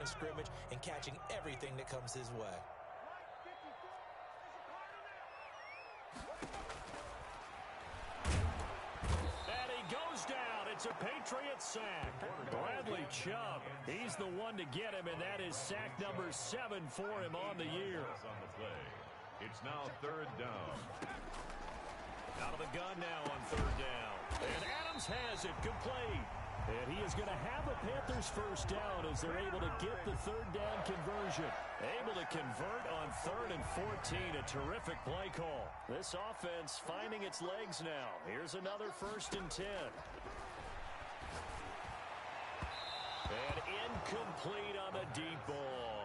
line of scrimmage and catching everything that comes his way. And he goes down. It's a Patriots sack. Bradley Chubb, he's the one to get him, and that is sack number 7 for him on the year. On the play. It's now 3rd down. Out of the gun now on 3rd down. And Adams has it, complete. And he is going to have a Panthers first down as they're able to get the 3rd down conversion. Able to convert on 3rd and 14. A terrific play call. This offense finding its legs now. Here's another 1st and 10. And incomplete on the deep ball.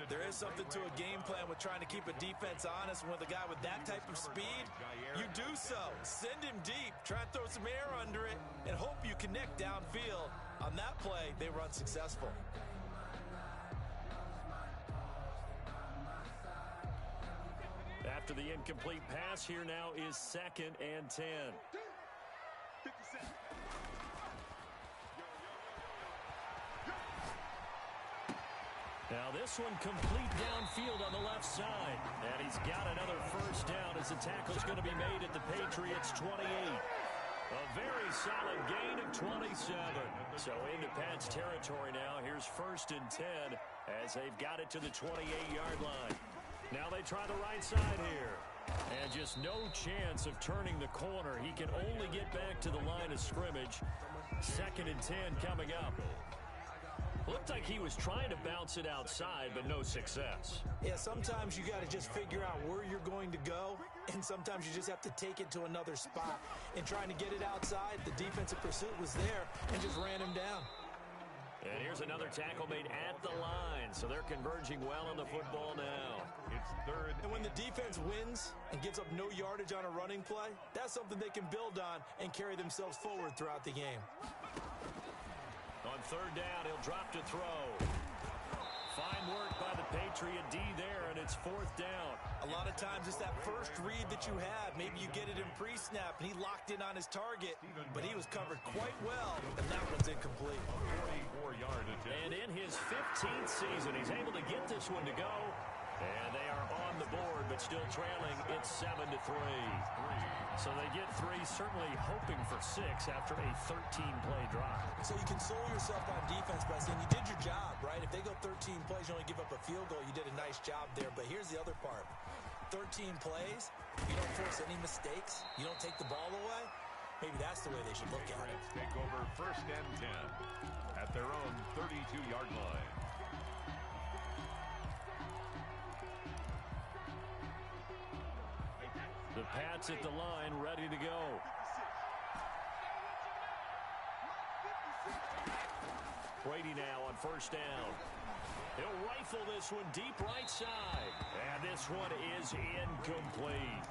There is something to a game plan with trying to keep a defense honest. With a guy with that type of speed, you do so. Send him deep, try and throw some air under it, and hope you connect downfield. On that play, they were unsuccessful. After the incomplete pass, here now is 2nd and 10. Now this one complete downfield on the left side. And he's got another first down as the tackle's going to be made at the Patriots 28. A very solid gain of 27. So into Pat's territory now. Here's 1st and 10 as they've got it to the 28-yard line. Now they try the right side here. And just no chance of turning the corner. He can only get back to the line of scrimmage. 2nd and 10 coming up. Looked like he was trying to bounce it outside, but no success. Yeah, sometimes you got to just figure out where you're going to go, and sometimes you just have to take it to another spot. And trying to get it outside, the defensive pursuit was there and just ran him down. And here's another tackle made at the line, so they're converging well on the football now. It's 3rd. And when the defense wins and gives up no yardage on a running play, that's something they can build on and carry themselves forward throughout the game. On 3rd down, he'll drop to throw. Fine work by the Patriot D there, and it's 4th down. A lot of times it's that first read that you have. Maybe you get it in pre-snap, and he locked in on his target, but he was covered quite well, and that one's incomplete. 44-yard attempt. And in his 15th season, he's able to get this one to go. And they are on the board, but still trailing. It's 7-3. So they get 3, certainly hoping for 6 after a 13-play drive. So you console yourself on defense by saying you did your job, right? If they go 13 plays, you only give up a field goal, you did a nice job there. But here's the other part. 13 plays, you don't force any mistakes, you don't take the ball away. Maybe that's the way they should look at it. Take over 1st and 10 at their own 32-yard line. The Pats at the line, ready to go. Brady now on 1st down. He'll rifle this one deep right side. And this one is incomplete.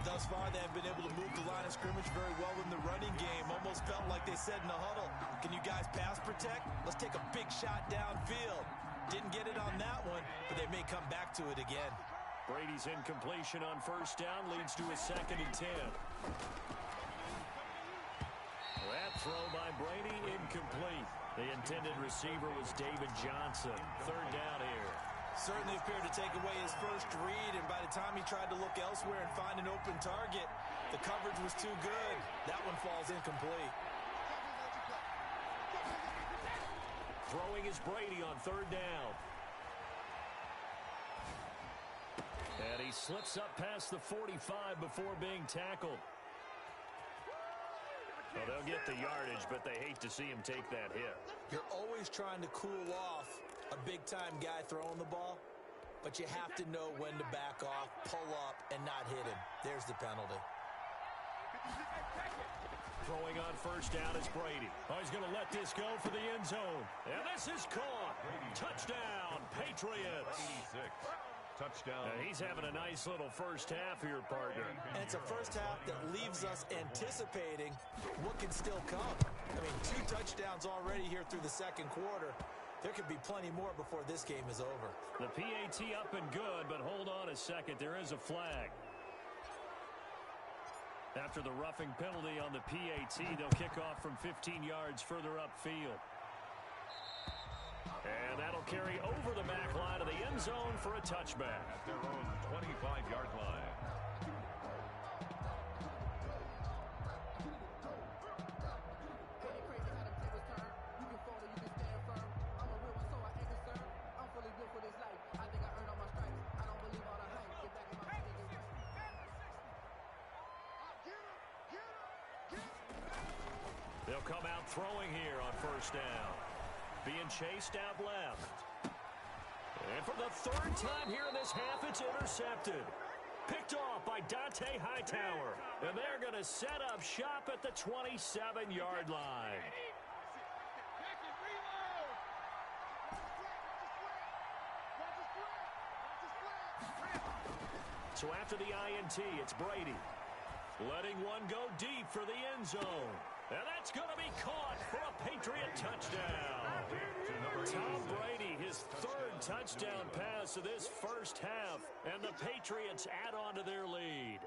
Thus far, they have been able to move the line of scrimmage very well in the running game. Almost felt like they said in the huddle, can you guys pass protect? Let's take a big shot downfield. Didn't get it on that one, but they may come back to it again. Brady's incompletion on 1st down leads to a 2nd and 10. That throw by Brady incomplete. The intended receiver was David Johnson. 3rd down here. Certainly appeared to take away his first read, and by the time he tried to look elsewhere and find an open target, the coverage was too good. That one falls incomplete. Throwing is Brady on 3rd down. And he slips up past the 45 before being tackled. Well, they'll get the yardage, but they hate to see him take that hit. You're always trying to cool off a big-time guy throwing the ball, but you have to know when to back off, pull up, and not hit him. There's the penalty. Throwing on 1st down is Brady. Oh, he's going to let this go for the end zone. And this is caught. Touchdown, Patriots. 86. Touchdown. And he's having a nice little first half here, partner. And it's a first half that leaves us anticipating what can still come. I mean, 2 touchdowns already here through the 2nd quarter. There could be plenty more before this game is over. The PAT up and good, but hold on a second. There is a flag. After the roughing penalty on the PAT, they'll kick off from 15 yards further upfield. And that'll carry over the back line of the end zone for a touchback. At their own 25-yard line. They'll come out throwing here on first down. Being chased out left. And for the third time here in this half, it's intercepted. Picked off by Dante Hightower. And they're going to set up shop at the 27-yard line. So after the INT, it's Brady. Letting one go deep for the end zone. And that's going to be caught for a Patriot touchdown. Tom Brady, his third touchdown pass of this first half. And the Patriots add on to their lead.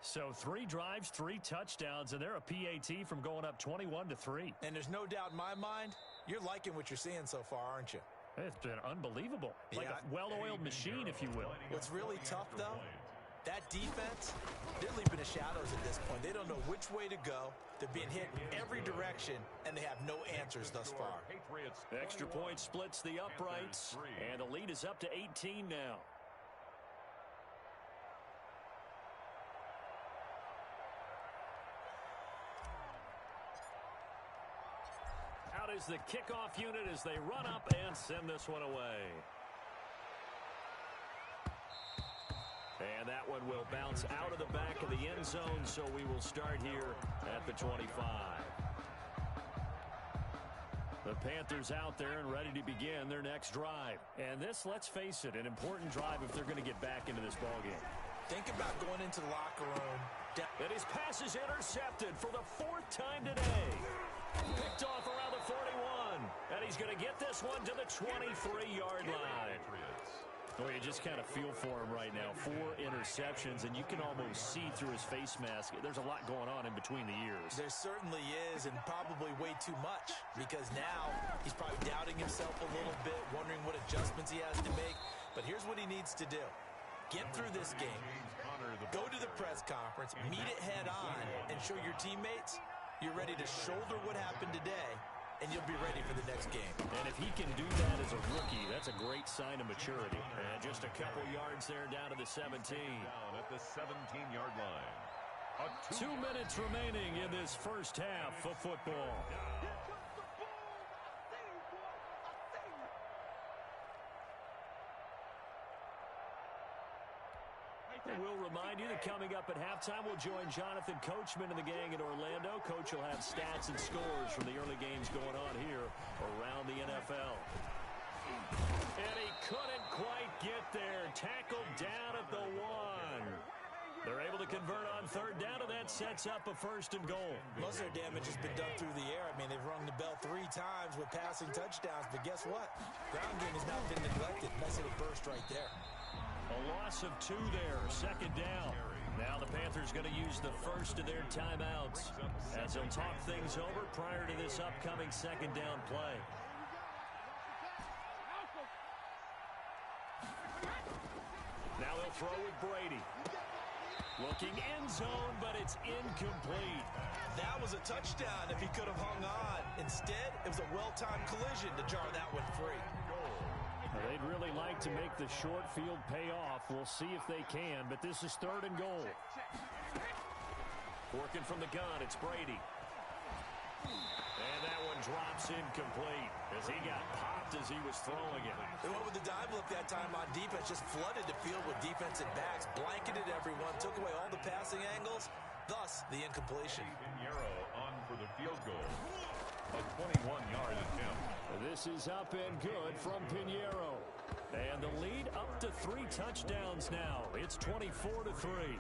So 3 drives, 3 touchdowns, and they're a PAT from going up 21-3. And there's no doubt in my mind, you're liking what you're seeing so far, aren't you? It's been unbelievable. Like a well-oiled machine, if you will. What's really tough, though, that defense, they're leaping the shadows at this point. They don't know which way to go. They're being hit in every direction, and they have no answers thus far. Extra point splits the uprights, and the lead is up to 18 now. Out is the kickoff unit as they run up and send this one away. And that one will bounce out of the back of the end zone, so we will start here at the 25. The Panthers out there and ready to begin their next drive. And this, let's face it, an important drive if they're going to get back into this ballgame. Think about going into the locker room. And his pass is intercepted for the 4th time today. Picked off around the 41. And he's going to get this one to the 23-yard line. Well, you just kind of feel for him right now. 4 interceptions, and you can almost see through his face mask. There's a lot going on in between the ears. There certainly is, and probably way too much, because now he's probably doubting himself a little bit, wondering what adjustments he has to make. But here's what he needs to do. Get through this game. Go to the press conference, meet it head on, and show your teammates you're ready to shoulder what happened today, and you'll be ready for the next game. And if he can do that as a rookie, that's a great sign of maturity. And just a couple yards there down to the 17. Down at the 17-yard line. 2 minutes remaining in this first half of football. We'll remind you that coming up at halftime, we'll join Jonathan Coachman and the gang in Orlando. Coach will have stats and scores from the early games going on here around the NFL. And he couldn't quite get there. Tackled down at the 1. They're able to convert on third down, and that sets up a 1st and goal. Most of their damage has been done through the air. I mean, they've rung the bell 3 times with passing touchdowns, but guess what? Ground game has not been neglected. Nice little burst right there. A loss of 2 there, 2nd down. Now the Panthers going to use the first of their timeouts as they'll talk things over prior to this upcoming 2nd down play. Now they'll throw with Brady. Looking end zone, but it's incomplete. That was a touchdown if he could have hung on. Instead, it was a well-timed collision to jar that one free. They'd really like to make the short field pay off. We'll see if they can, but this is 3rd and goal. Working from the gun, it's Brady. And that one drops incomplete as he got popped as he was throwing it. They went with the dive look that time on defense, just flooded the field with defensive backs, blanketed everyone, took away all the passing angles, thus the incompletion. Pinheiro on for the field goal. A 21-yard attempt. This is up and good from Pinheiro. And the lead up to 3 touchdowns now. It's 24-3.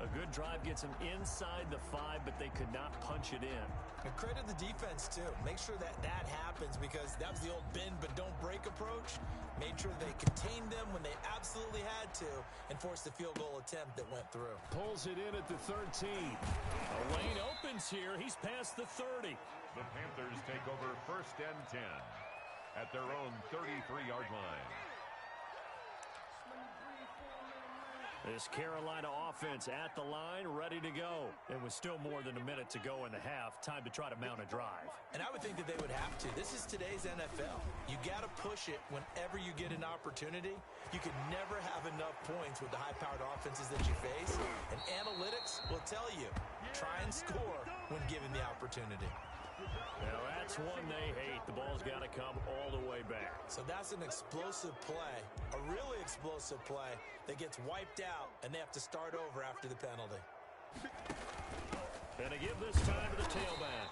A good drive gets them inside the 5, but they could not punch it in. And credit the defense, too. Make sure that happens because that was the old bend but don't break approach. Made sure they contained them when they absolutely had to and forced the field goal attempt that went through. Pulls it in at the 13. A lane opens here. He's past the 30. The Panthers take over 1st and 10 at their own 33-yard line. This Carolina offense at the line, ready to go. And with still more than a minute to go in the half, time to try to mount a drive. And I would think that they would have to. This is today's NFL. You got to push it whenever you get an opportunity. You can never have enough points with the high-powered offenses that you face. And analytics will tell you, try and score when given the opportunity. Now that's one they hate. The ball's got to come all the way back. So that's an explosive play, a really explosive play that gets wiped out, and they have to start over after the penalty. And to give this time to the tailback.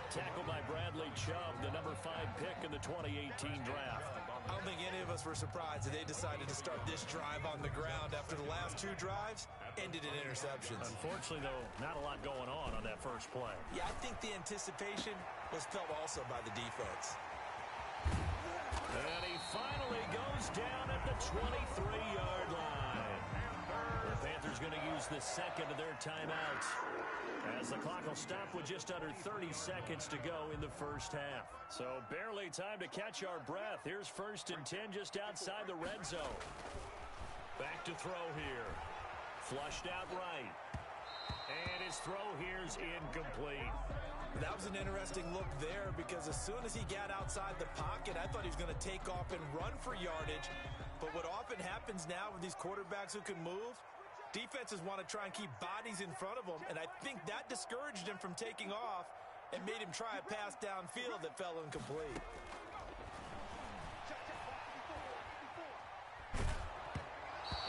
Tackled by Bradley Chubb, the number 5 pick in the 2018 draft. I don't think any of us were surprised that they decided to start this drive on the ground after the last 2 drives ended in interceptions. Unfortunately, though, not a lot going on that first play. Yeah, I think the anticipation was felt also by the defense. And he finally goes down at the 23-yard line. The Panthers going to use the second of their timeouts, as the clock will stop with just under 30 seconds to go in the first half. So barely time to catch our breath. Here's 1st and 10 just outside the red zone. Back to throw here. Flushed out right. And his throw here's incomplete. That was an interesting look there, because as soon as he got outside the pocket, I thought he was going to take off and run for yardage. But what often happens now with these quarterbacks who can move, defenses want to try and keep bodies in front of them, and I think that discouraged him from taking off and made him try a pass downfield that fell incomplete.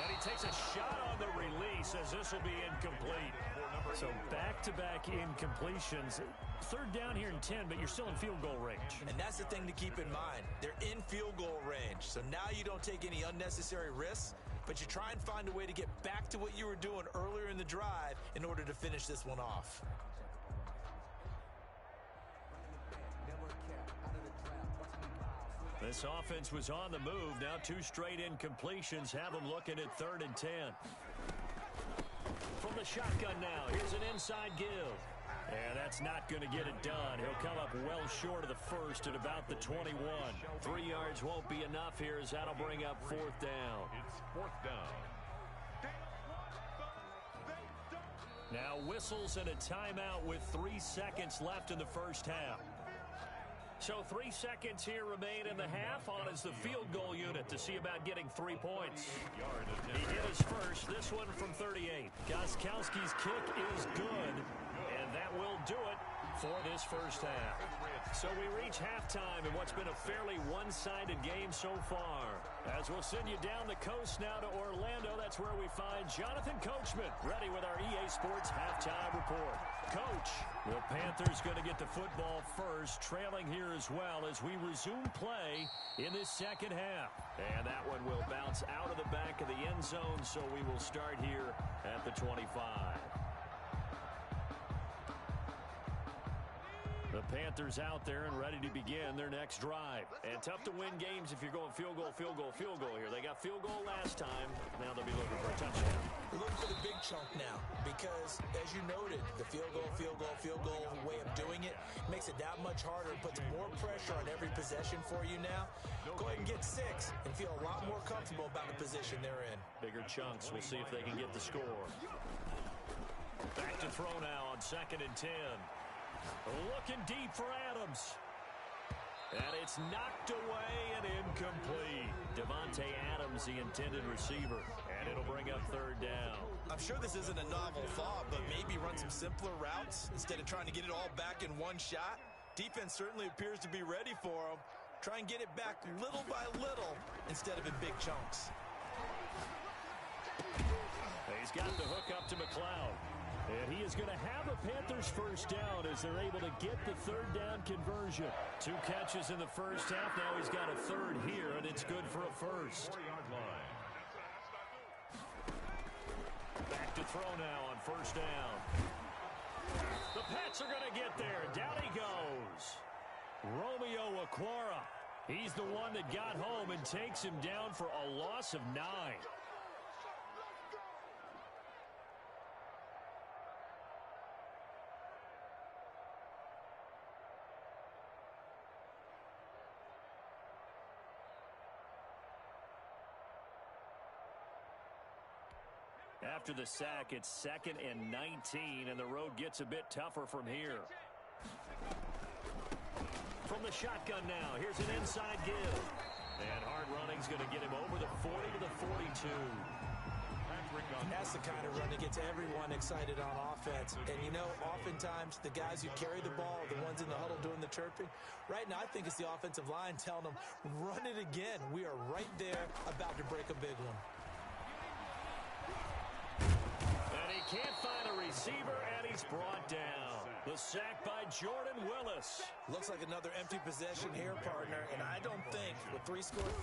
And he takes a shot on the release, as this will be incomplete. So back-to-back incompletions. 3rd down here and 10, but you're still in field goal range. And that's the thing to keep in mind. They're in field goal range, so now you don't take any unnecessary risks, but you try and find a way to get back to what you were doing earlier in the drive in order to finish this one off. This offense was on the move. Now 2 straight incompletions have them looking at 3rd and 10. From the shotgun now, here's an inside give. And that's not going to get it done. He'll come up well short of the first at about the 21. 3 yards won't be enough here, as that'll bring up 4th down. It's 4th down. Now whistles and a timeout with 3 seconds left in the first half. So 3 seconds here remain in the half. On is the field goal unit to see about getting 3 points. He hit his first, this one from 38. Gostkowski's kick is good, and that will do it for this first half. So we reach halftime in what's been a fairly one-sided game so far. As we'll send you down the coast now to Orlando, that's where we find Jonathan Coachman, ready with our EA Sports Halftime Report. Coach, the Panthers going to get the football first, trailing here as well as we resume play in this second half. And that one will bounce out of the back of the end zone, so we will start here at the 25. The Panthers out there and ready to begin their next drive. And tough to win games if you're going field goal, field goal, field goal here. They got field goal last time. Now they'll be looking for a touchdown. We're looking for the big chunk now, because, as you noted, the field goal way of doing it makes it that much harder and puts more pressure on every possession for you now. Go ahead and get 6 and feel a lot more comfortable about the position they're in. Bigger chunks. We'll see if they can get the score. Back to throw now on 2nd and 10. Looking deep for Adams. And it's knocked away and incomplete. Devontae Adams, the intended receiver. And it'll bring up 3rd down. I'm sure this isn't a novel thought, but maybe run some simpler routes instead of trying to get it all back in one shot. Defense certainly appears to be ready for them. Try and get it back little by little instead of in big chunks. He's got the hook up to McLeod. And he is going to have a Panthers first down as they're able to get the 3rd down conversion. 2 catches in the first half. Now he's got a 3rd here, and it's good for a first. 4-yard line. Back to throw now on 1st down. The Pats are going to get there. Down he goes. Romeo Okwara. He's the one that got home and takes him down for a loss of 9. After the sack, it's 2nd and 19, and the road gets a bit tougher from here. From the shotgun now, here's an inside give. And hard running's going to get him over the 40 to the 42. That's the kind of run that gets everyone excited on offense. And, you know, oftentimes the guys who carry the ball are the ones in the huddle doing the chirping. Right now, I think it's the offensive line telling them, run it again. We are right there about to break a big one. And he can't find a receiver, and he's brought down. The sack by Jordan Willis. Looks like another empty possession here, partner. And I don't think with 3 scores.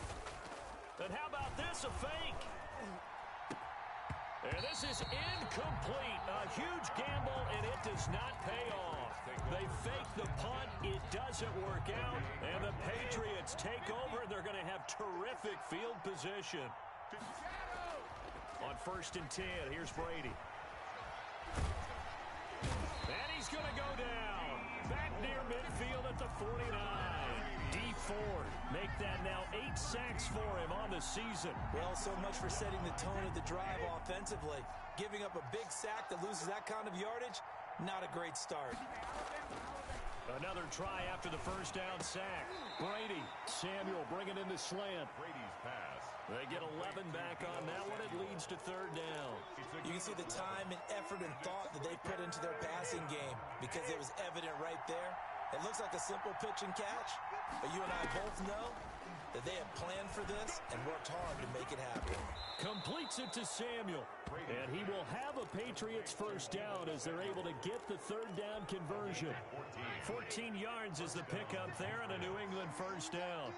And how about this, a fake? And this is incomplete. A huge gamble, and it does not pay off. They fake the punt. It doesn't work out. And the Patriots take over. They're going to have terrific field position. On 1st and 10, here's Brady. And he's going to go down. Back near midfield at the 49. D. Ford, make that now 8 sacks for him on the season. Well, so much for setting the tone of the drive offensively. Giving up a big sack that loses that kind of yardage, not a great start. Another try after the 1st down sack. Brady, Samuel bringing in the slant. Brady's pass. They get 11 back on that one. It leads to 3rd down. You can see the time and effort and thought that they put into their passing game because it was evident right there. It looks like a simple pitch and catch, but you and I both know that they have planned for this and worked hard to make it happen. Completes it to Samuel, and he will have a Patriots 1st down as they're able to get the 3rd down conversion. 14 yards is the pickup there and a New England 1st down.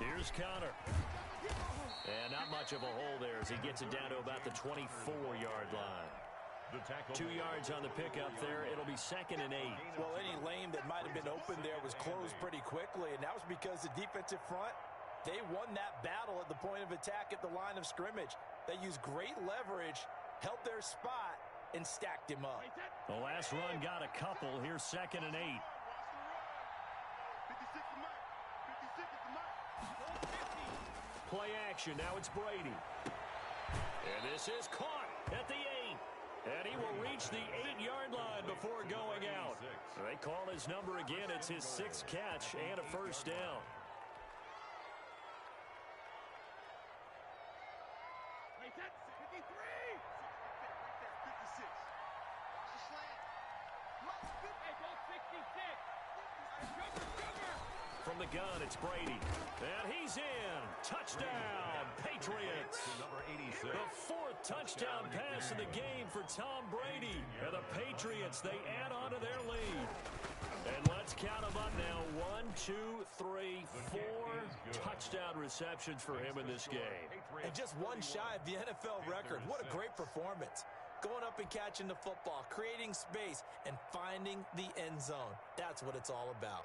Here's Connor. And not much of a hole there as he gets it down to about the 24-yard line. 2 yards on the pickup there. It'll be 2nd and 8. Well, any lane that might have been open there was closed pretty quickly, and that was because the defensive front, they won that battle at the point of attack at the line of scrimmage. They used great leverage, held their spot, and stacked him up. The last run got a couple. Here's 2nd and 8. Play action. Now it's Brady. And this is caught at the 8. And he will reach the 8-yard line before going out. They call his number again. It's his 6th catch and a 1st down. From the gun, it's Brady. And he's in. Touchdown, Patriots. Number 86. The 4th touchdown pass of the game for Tom Brady. And the Patriots, they add on to their lead. And let's count them up now. 1, 2, 3, 4 touchdown receptions for him in this game. And just one shy of the NFL record. What a great performance. Going up and catching the football, creating space, and finding the end zone. That's what it's all about.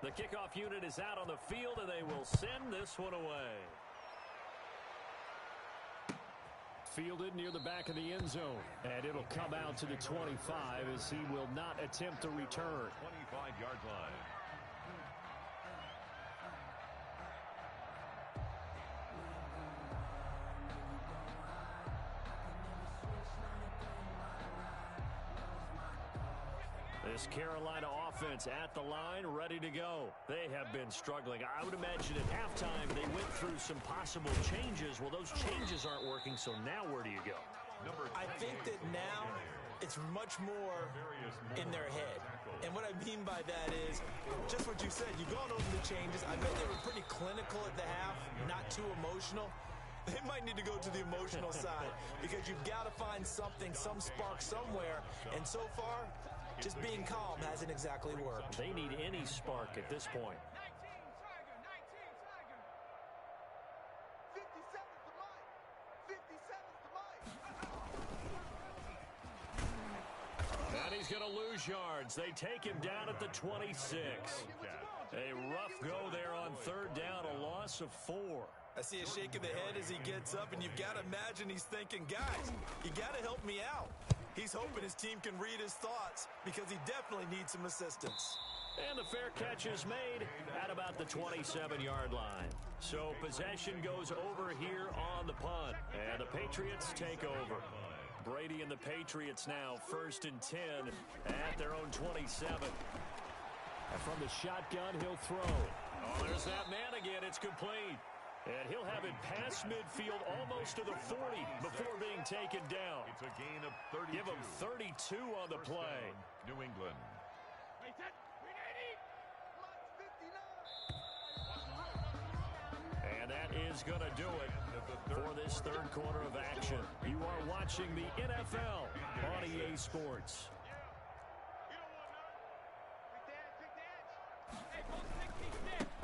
The kickoff unit is out on the field, and they will send this one away. Fielded near the back of the end zone, and it'll come out to the 25 as he will not attempt to return. 25-yard line. This Carolina offense at the line, ready to go. They have been struggling. I would imagine at halftime they went through some possible changes. Well, those changes aren't working, so now where do you go? I think that now it's much more in their head. And what I mean by that is just what you said. You've gone over the changes. I bet they were pretty clinical at the half, not too emotional. They might need to go to the emotional side because you've got to find something, some spark somewhere. And so far, just being calm hasn't exactly worked. They need any spark at this point. And he's going to lose yards. They take him down at the 26. A rough go there on 3rd down, a loss of 4. I see a shake of the head as he gets up, and you've got to imagine he's thinking, guys, you got to help me out. He's hoping his team can read his thoughts because he definitely needs some assistance. And the fair catch is made at about the 27-yard line. So possession goes over here on the punt, and the Patriots take over. Brady and the Patriots now 1st and 10 at their own 27. And from the shotgun, he'll throw. Oh, there's that man again. It's complete. And he'll have it past midfield almost to the 40 before being taken down. It's a gain of 32. Give him 32 on the play. New England. And that is going to do it for this third quarter of action. You are watching the NFL on EA Sports.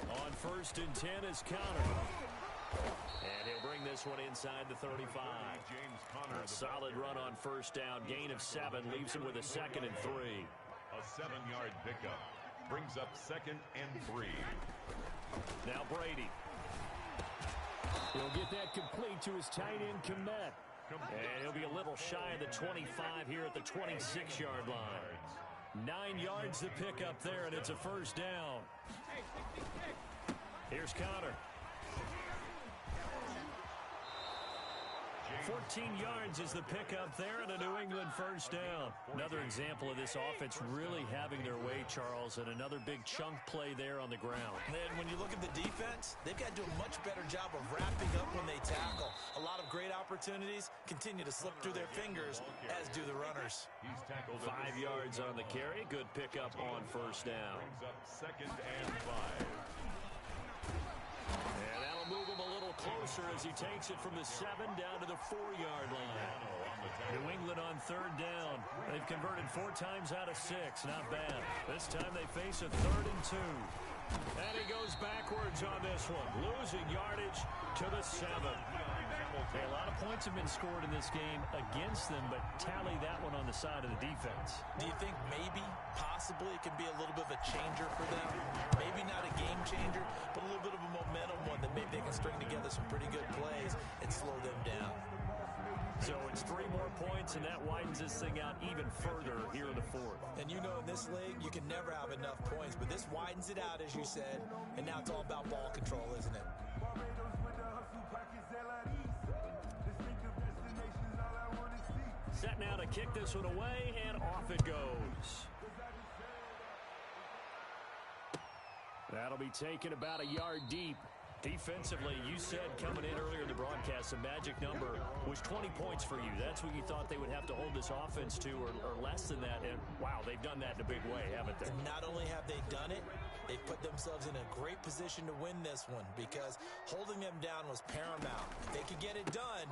On 1st and 10 is Connor. And he'll bring this one inside the 35. A solid run on 1st down. Gain of 7 leaves him with a 2nd and 3. A 7-yard pickup brings up 2nd and 3. Now Brady. He'll get that complete to his tight end, Komet. And he'll be a little shy of the 25 here at the 26-yard line. 9 yards to pick up there, and it's a 1st down. Here's Connor. 14 yards is the pickup there, and a New England 1st down. Another example of this offense really having their way, Charles, and another big chunk play there on the ground. And then when you look at the defense, they've got to do a much better job of wrapping up when they tackle. A lot of great opportunities continue to slip through their fingers, as do the runners. He's tackled 5 yards on the carry. Good pickup on 1st down. Brings up 2nd and 5. And that'll move him a little closer as he takes it from the 7 down to the 4-yard line. New England on 3rd down. They've converted 4 times out of 6. Not bad. This time they face a 3rd and 2. And he goes backwards on this one. Losing yardage to the 7. Okay, a lot of points have been scored in this game against them, but tally that one on the side of the defense. Do you think maybe, possibly, it can be a little bit of a changer for them? Maybe not a game changer, but a little bit of a momentum one that maybe they can string together some pretty good plays and slow them down. So it's 3 more points, and that widens this thing out even further here in the 4th. And you know in this league, you can never have enough points, but this widens it out, as you said, and now it's all about ball control, isn't it? Set now to kick this one away, and off it goes. That'll be taken about a yard deep. Defensively, you said coming in earlier in the broadcast, the magic number was 20 points for you. That's what you thought they would have to hold this offense to, or less than that. And, wow, they've done that in a big way, haven't they? And not only have they done it, they've put themselves in a great position to win this one because holding them down was paramount. If they could get it done,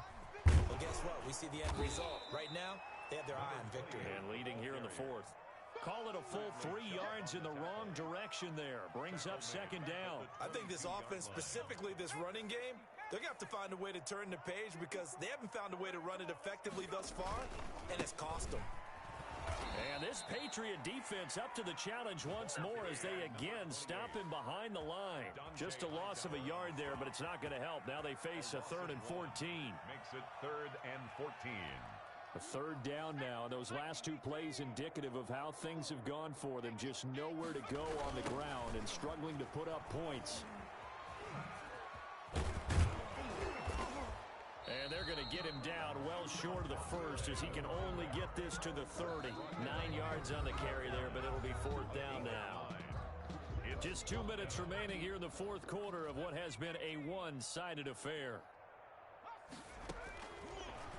well, guess what? We see the end result. Right now, they have their eye on victory. And leading here in the 4th. Call it a full 3 yards in the wrong direction there. Brings up 2nd down. I think this offense, specifically this running game, they're going to have to find a way to turn the page because they haven't found a way to run it effectively thus far, and it's cost them. And this Patriot defense up to the challenge once more as they again stop him behind the line. Just a loss of a yard there, but it's not going to help. Now they face a 3rd and 14. Makes it 3rd and 14. A 3rd down now, and those last 2 plays indicative of how things have gone for them. Just nowhere to go on the ground and struggling to put up points. And they're going to get him down well short of the 1st as he can only get this to the 30. 9 yards on the carry there, but it'll be 4th down now. Just 2 minutes remaining here in the 4th quarter of what has been a one-sided affair.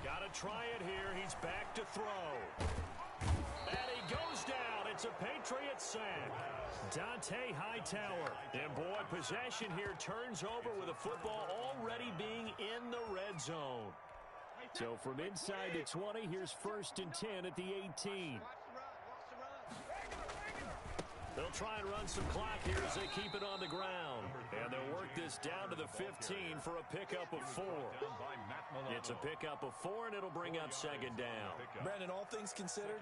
Got to try it here. He's back to throw. And he goes down. It's a Patriot sack. Dante Hightower. And boy, possession here turns over with the football already being in the red zone. So from inside the 20, here's 1st and 10 at the 18. They'll try and run some clock here as they keep it on the ground. And they'll work this down to the 15 for a pickup of 4. It's a pickup of 4, and it'll bring up 2nd down. Brandon, all things considered,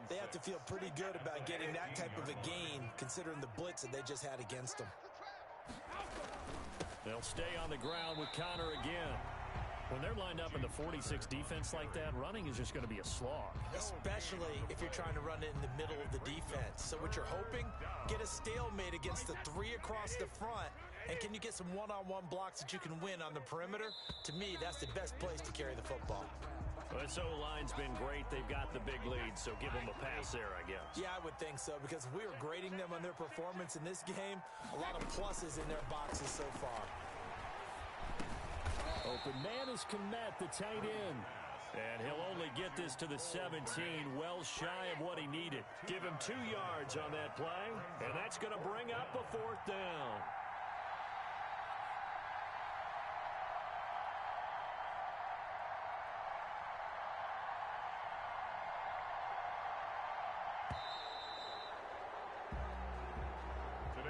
they have to feel pretty good about getting that type of a gain, considering the blitz that they just had against them. They'll stay on the ground with Connor again. When they're lined up in the 46 defense like that, running is just going to be a slog. Especially if you're trying to run it in the middle of the defense. So what you're hoping, get a stalemate against the three across the front. And can you get some one-on-one blocks that you can win on the perimeter? To me, that's the best place to carry the football. Well, this O-line's been great. They've got the big lead, so give them a pass there, I guess. Yeah, I would think so, because if we were grading them on their performance in this game, a lot of pluses in their boxes so far. Open man is Kmet, the tight end. And he'll only get this to the 17, well shy of what he needed. Give him 2 yards on that play, and that's going to bring up a 4th down.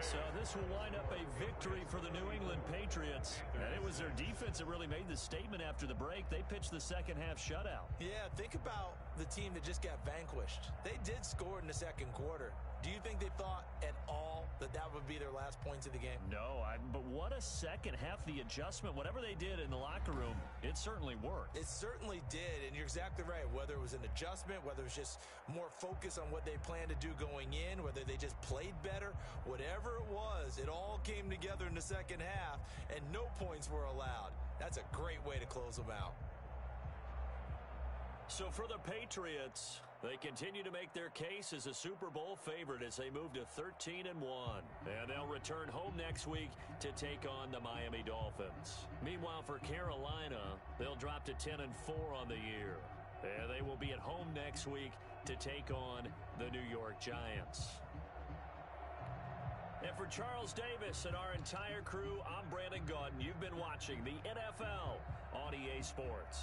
So this will wind up a victory for the New England Patriots. And it was their defense that really made the statement after the break. They pitched the second half shutout. Yeah, think about the team that just got vanquished. They did score in the second quarter. Do you think they thought at all that that would be their last points of the game? No, but what a second half. The adjustment, whatever they did in the locker room, it certainly worked. It certainly did, and you're exactly right. Whether it was an adjustment, whether it was just more focus on what they planned to do going in, whether they just played better, whatever it was, it all came together in the second half, and no points were allowed. That's a great way to close them out. So for the Patriots, they continue to make their case as a Super Bowl favorite as they move to 13-1. And they'll return home next week to take on the Miami Dolphins. Meanwhile, for Carolina, they'll drop to 10-4 on the year. And they will be at home next week to take on the New York Giants. And for Charles Davis and our entire crew, I'm Brandon Gaudin. You've been watching the NFL on EA Sports.